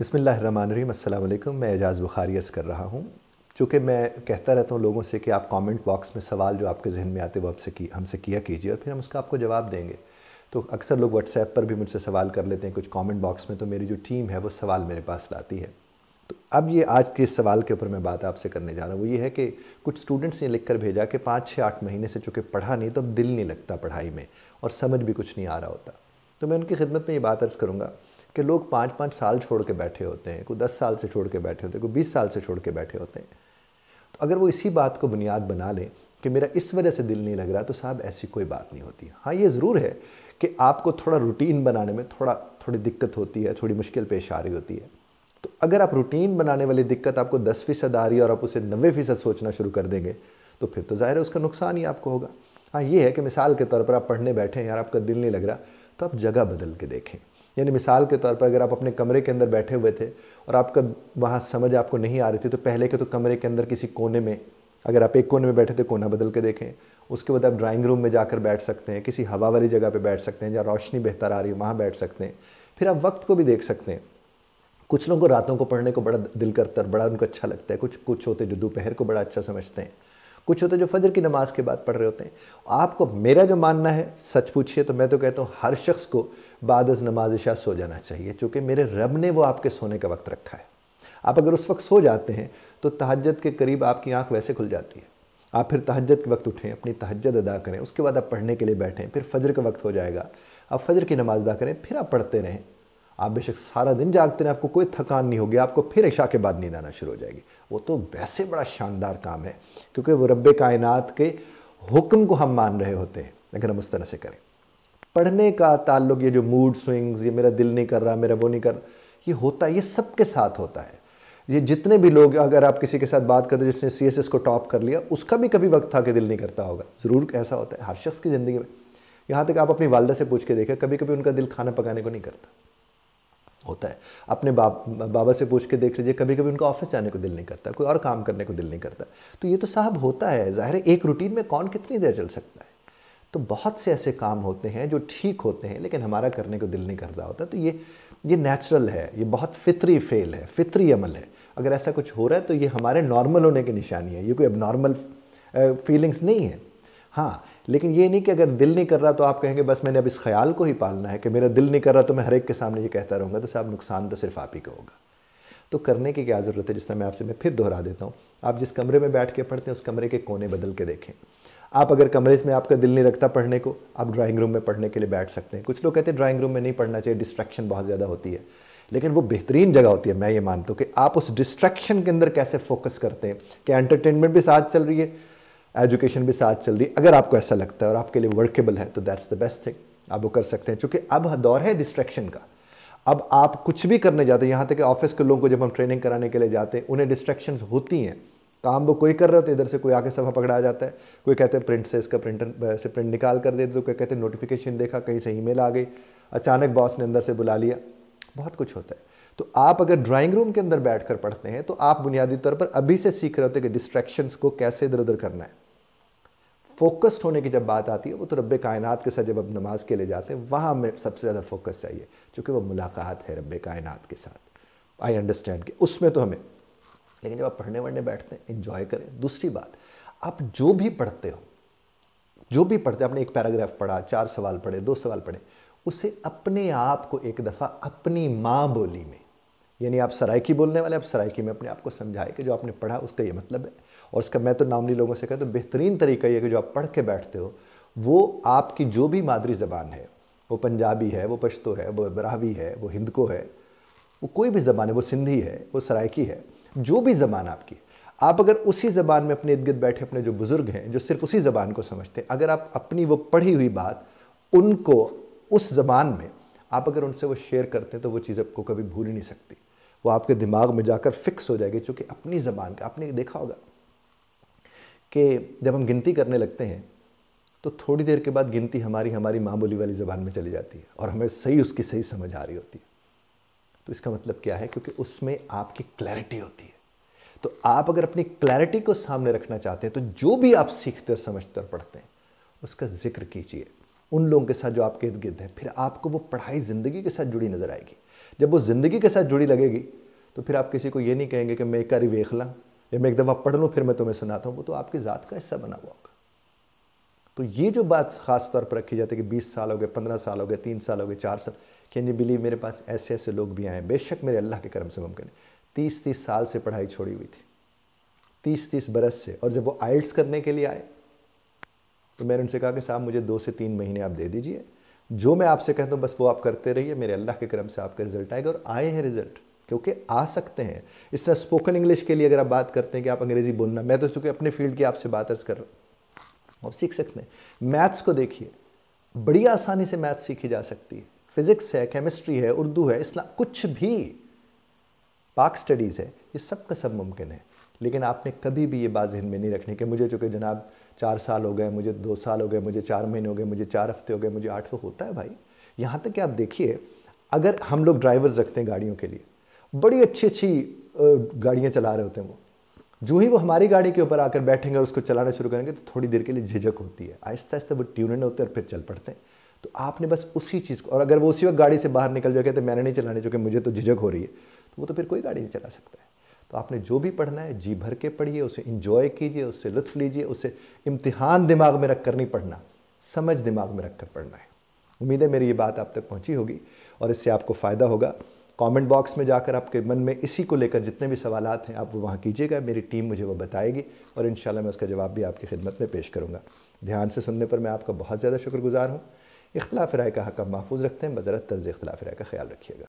बिस्मिल्लाहिर्रहमानिर्रहीम। अस्सलाम वालेकुम। मैं एजाज़ बुखारी अर्ज़ कर रहा हूँ। चूँकि मैं कहता रहता हूँ लोगों से कि आप कमेंट बॉक्स में सवाल जो आपके जहन में आते हैं वो हमसे किया कीजिए और फिर हम उसका आपको जवाब देंगे। तो अक्सर लोग व्हाट्सएप पर भी मुझसे सवाल कर लेते हैं कुछ कमेंट बॉक्स में, तो मेरी जो टीम है वो सवाल मेरे पास लाती है। तो अब ये आज के इस सवाल के ऊपर मैं बात आपसे करने जा रहा हूँ, वो ये है कि कुछ स्टूडेंट्स ने लिख कर भेजा कि 5-6-8 महीने से चूँकि पढ़ा नहीं तो अब दिल नहीं लगता पढ़ाई में और समझ भी कुछ नहीं आ रहा होता। तो मैं उनकी खिदमत में ये बात अर्ज़ करूँगा कि लोग 5-5 साल छोड़ के बैठे होते हैं, कोई 10 साल से छोड़ के बैठे होते हैं, कोई 20 साल से छोड़ के बैठे होते हैं। तो अगर वो इसी बात को बुनियाद बना लें कि मेरा इस वजह से दिल नहीं लग रहा, तो साहब ऐसी कोई बात नहीं होती। हाँ, ये ज़रूर है कि आपको थोड़ा रूटीन बनाने में थोड़ी दिक्कत होती है, थोड़ी मुश्किल पेश आ रही होती है। तो अगर आप रूटीन बनाने वाली दिक्कत आपको 10% आ रही है और आप उसे 90% सोचना शुरू कर देंगे, तो फिर तो ज़ाहिर है उसका नुकसान ही आपको होगा। हाँ, ये है कि मिसाल के तौर पर आप पढ़ने बैठे हैं, यार आपका दिल नहीं लग रहा, तो आप जगह बदल के देखें। यानी मिसाल के तौर पर अगर आप अपने कमरे के अंदर बैठे हुए थे और आपका वहाँ समझ आपको नहीं आ रही थी, तो पहले के तो कमरे के अंदर किसी कोने में, अगर आप एक कोने में बैठे थे, कोना बदल के देखें। उसके बाद आप ड्राइंग रूम में जाकर बैठ सकते हैं, किसी हवा वाली जगह पे बैठ सकते हैं जहाँ रोशनी बेहतर आ रही है, वहाँ बैठ सकते हैं। फिर आप वक्त को भी देख सकते हैं। कुछ लोगों को रातों को पढ़ने को बड़ा दिल करता है, बड़ा उनको अच्छा लगता है। कुछ होते जो दोपहर को बड़ा अच्छा समझते हैं, कुछ होते जो फजर की नमाज के बाद पढ़ रहे होते हैं। आपको मेरा जो मानना है, सच पूछिए तो मैं तो कहता हूँ हर शख्स को बाद अज़ नमाज इशा सो जाना चाहिए, क्योंकि मेरे रब ने वो आपके सोने का वक्त रखा है। आप अगर उस वक्त सो जाते हैं तो तहज्जुद के करीब आपकी आंख वैसे खुल जाती है। आप फिर तहज्जुद के वक्त उठें, अपनी तहज्जुद अदा करें, उसके बाद आप पढ़ने के लिए बैठें, फिर फजर का वक्त हो जाएगा, आप फजर की नमाज अदा करें, फिर आप पढ़ते रहें। आप बेशक सारा दिन जागते रहें, आपको कोई थकान नहीं होगी, आपको फिर इशा के बाद नींद आना शुरू हो जाएगी। वो तो वैसे बड़ा शानदार काम है, क्योंकि वो रब्बे कायनात के हुक्म को हम मान रहे होते हैं अगर हम उस तरह से करें। पढ़ने का ताल्लुक, ये जो मूड स्विंग्स, ये मेरा दिल नहीं कर रहा, मेरा वो नहीं कर, ये होता है, ये सबके साथ होता है। ये जितने भी लोग, अगर आप किसी के साथ बात करते जिसने CSS को टॉप कर लिया, उसका भी कभी वक्त था कि दिल नहीं करता होगा। ज़रूर ऐसा होता है हर शख्स की ज़िंदगी में। यहाँ तक आप अपनी वालदा से पूछ के देखें, कभी कभी उनका दिल खाना पकाने को नहीं करता होता है। अपने बाबा से पूछ के देख लीजिए, कभी कभी उनका ऑफिस जाने को दिल नहीं करता, कोई और काम करने को दिल नहीं करता। तो ये तो साहब होता है, ज़ाहिर है एक रूटीन में कौन कितनी देर चल सकता है। तो बहुत से ऐसे काम होते हैं जो ठीक होते हैं, लेकिन हमारा करने को दिल नहीं कर रहा होता। तो ये नेचुरल है, ये बहुत फितरी फेल है, फितरी अमल है। अगर ऐसा कुछ हो रहा है तो ये हमारे नॉर्मल होने की निशानी है, ये कोई अब नॉर्मल फीलिंग्स नहीं है। हाँ, लेकिन ये नहीं कि अगर दिल नहीं कर रहा तो आप कहेंगे बस मैंने अब इस ख्याल को ही पालना है कि मेरा दिल नहीं कर रहा तो मैं हर एक के सामने ये कहता रहूँगा, तो साहब नुकसान तो सिर्फ आप ही का होगा। तो करने की क्या ज़रूरत है, जिस तरह मैं फिर दोहरा देता हूँ, आप जिस कमरे में बैठ के पढ़ते हैं उस कमरे के कोने बदल के देखें। आप अगर कमरे में आपका दिल नहीं रखता पढ़ने को, आप ड्राइंग रूम में पढ़ने के लिए बैठ सकते हैं। कुछ लोग कहते हैं ड्राइंग रूम में नहीं पढ़ना चाहिए, डिस्ट्रैक्शन बहुत ज़्यादा होती है, लेकिन वो बेहतरीन जगह होती है। मैं ये मानता हूँ कि आप उस डिस्ट्रैक्शन के अंदर कैसे फोकस करते हैं कि एंटरटेनमेंट भी साथ चल रही है, एजुकेशन भी साथ चल रही है। अगर आपको ऐसा लगता है और आपके लिए वर्केबल है तो दैट्स द बेस्ट थिंग, आप वो कर सकते हैं। चूँकि अब दौर है डिस्ट्रैक्शन का, अब आप कुछ भी करने जाते हैं। यहाँ तक कि ऑफिस के लोगों को जब हम ट्रेनिंग कराने के लिए जाते हैं, उन्हें डिस्ट्रैक्शंस होती हैं। काम वो कोई कर रहे होते, इधर से कोई आके सफ़ा पकड़ा जाता है, कोई कहते हैं प्रिंट से इसका प्रिंटर से प्रिंट निकाल कर दे, तो कोई कहते हैं नोटिफिकेशन देखा, कहीं से ईमेल आ गई, अचानक बॉस ने अंदर से बुला लिया, बहुत कुछ होता है। तो आप अगर ड्राइंग रूम के अंदर बैठकर पढ़ते हैं तो आप बुनियादी तौर पर अभी से सीख रहे होते हैं कि डिस्ट्रैक्शंस को कैसे इधर उधर करना है। फोकस्ड होने की जब बात आती है, वो तो रब्बे कायनात के साथ जब आप नमाज के लिए जाते हैं, वहाँ हमें सबसे ज़्यादा फोकस चाहिए, क्योंकि वो मुलाकात है रब्बे कायनात के साथ। आई अंडरस्टैंड कि उसमें तो हमें, लेकिन जब आप पढ़ने वढ़ने बैठते हैं, इंजॉय करें। दूसरी बात, आप जो भी पढ़ते हो, जो भी पढ़ते, आपने एक पैराग्राफ पढ़ा, 4 सवाल पढ़े, 2 सवाल पढ़े, उसे अपने आप को एक दफ़ा अपनी माँ बोली में, यानी आप सराइकी बोलने वाले, आप सराइकी में अपने आप को समझाए कि जो आपने पढ़ा उसका ये मतलब है। और उसका मैं तो नॉर्मली लोगों से कहता हूँ बेहतरीन तरीका ये है कि जो आप पढ़ के बैठते हो वो आपकी जो भी मादरी ज़बान है, वो पंजाबी है, वो पश्तो है, वो बरावी है, वो हिंदको है, वो कोई भी ज़बान है, वो सिंधी है, वो सराइकी है, जो भी ज़बान आपकी, आप अगर उसी ज़बान में अपने इर्द गिर्द बैठे अपने जो बुज़ुर्ग हैं जो सिर्फ उसी ज़बान को समझते हैं, अगर आप अपनी वो पढ़ी हुई बात उनको उस ज़बान में आप अगर उनसे वो शेयर करते हैं तो वो चीज़ आपको कभी भूल ही नहीं सकती, वो आपके दिमाग में जाकर फिक्स हो जाएगी। चूँकि अपनी ज़बान का आपने देखा होगा कि जब हम गिनती करने लगते हैं तो थोड़ी देर के बाद गिनती हमारी माँ बोली वाली ज़बान में चली जाती है और हमें उसकी सही समझ आ रही होती है। तो इसका मतलब क्या है, क्योंकि उसमें आपकी क्लैरिटी होती है। तो आप अगर अपनी क्लैरिटी को सामने रखना चाहते हैं तो जो भी आप सीखते और समझते और पढ़ते हैं उसका जिक्र कीजिए उन लोगों के साथ जो आपके इर्द गिर्द हैं, फिर आपको वो पढ़ाई ज़िंदगी के साथ जुड़ी नज़र आएगी। जब वो ज़िंदगी के साथ जुड़ी लगेगी तो फिर आप किसी को ये नहीं कहेंगे कि मैं एक बारी वेख ला या मैं एक दफ़ा पढ़ लूँ फिर मैं तुम्हें सुनाता हूँ, वो तो आपकी ज़ात का हिस्सा बना हुआ होगा। तो ये जो बात ख़ास तौर पर रखी जाती है कि 20 साल हो गए, 15 साल हो गए, 3 साल हो गए, 4 साल, कैन यू बिलीव मेरे पास ऐसे ऐसे लोग भी आए, बेशक मेरे अल्लाह के करम से मुमकिन है, 30-30 साल से पढ़ाई छोड़ी हुई थी, 30-30 बरस से, और जब वो आइल्ट्स करने के लिए आए तो मैंने उनसे कहा कि साहब मुझे 2 से 3 महीने आप दे दीजिए, जो मैं आपसे कहता हूँ बस वो आप करते रहिए, मेरे अल्लाह के करम से आपका रिजल्ट आएगा। और आए हैं रिजल्ट, क्योंकि आ सकते हैं। इस तरह स्पोकन इंग्लिश के लिए अगर आप बात करते हैं कि आप अंग्रेज़ी बोलना, मैं तो चूँकि अपने फील्ड की आपसे बात अर्ज कर रहा हूँ, आप सीख सकते हैं। मैथ्स को देखिए, बड़ी आसानी से मैथ्स सीखी जा सकती है, फिज़िक्स है, केमिस्ट्री है, उर्दू है, इस्लाम, कुछ भी, पाक स्टडीज़ है, ये सब का सब मुमकिन है। लेकिन आपने कभी भी ये बात ज़हन में नहीं रखनी कि मुझे चूँकि जनाब 4 साल हो गए, मुझे 2 साल हो गए, मुझे 4 महीने हो गए, मुझे 4 हफ्ते हो गए, मुझे 8 होता है भाई। यहाँ तक कि आप देखिए, अगर हम लोग ड्राइवर्स रखते हैं गाड़ियों के लिए, बड़ी अच्छी अच्छी गाड़ियाँ चला रहे होते हैं, वो जो ही वो हमारी गाड़ी के ऊपर आकर बैठेंगे और उसको चलाना शुरू करेंगे तो थोड़ी देर के लिए झिझक होती है, आहिस्ता आहिस्ता वो ट्यून होते हैं और फिर चल पड़ते हैं। तो आपने बस उसी चीज़ को, और अगर वो उसी वक्त गाड़ी से बाहर निकल जाए कहते मैंने नहीं चलानी चूँकि मुझे तो झिझक हो रही है, तो वो तो फिर कोई गाड़ी नहीं चला सकता है। तो आपने जो भी पढ़ना है जी भर के पढ़िए, उसे इंजॉय कीजिए, उससे लुत्फ़ लीजिए, उसे इम्तिहान दिमाग में रख कर नहीं पढ़ना, समझ दिमाग में रख कर पढ़ना है। उम्मीद है मेरी ये बात आप तक पहुँची होगी और इससे आपको फ़ायदा होगा। कमेंट बॉक्स में जाकर आपके मन में इसी को लेकर जितने भी सवालात हैं आप वो वहाँ कीजिएगा, मेरी टीम मुझे वो बताएगी और इंशाल्लाह मैं उसका जवाब भी आपकी खिदमत में पेश करूँगा। ध्यान से सुनने पर मैं आपका बहुत ज़्यादा शुक्रगुज़ार हूँ। इख्तिलाफ़ राय का हक़ आप महफूज़ रखते हैं, बज़रत तर्ज़ इख्तिलाफ़ राय का ख्याल रखिएगा।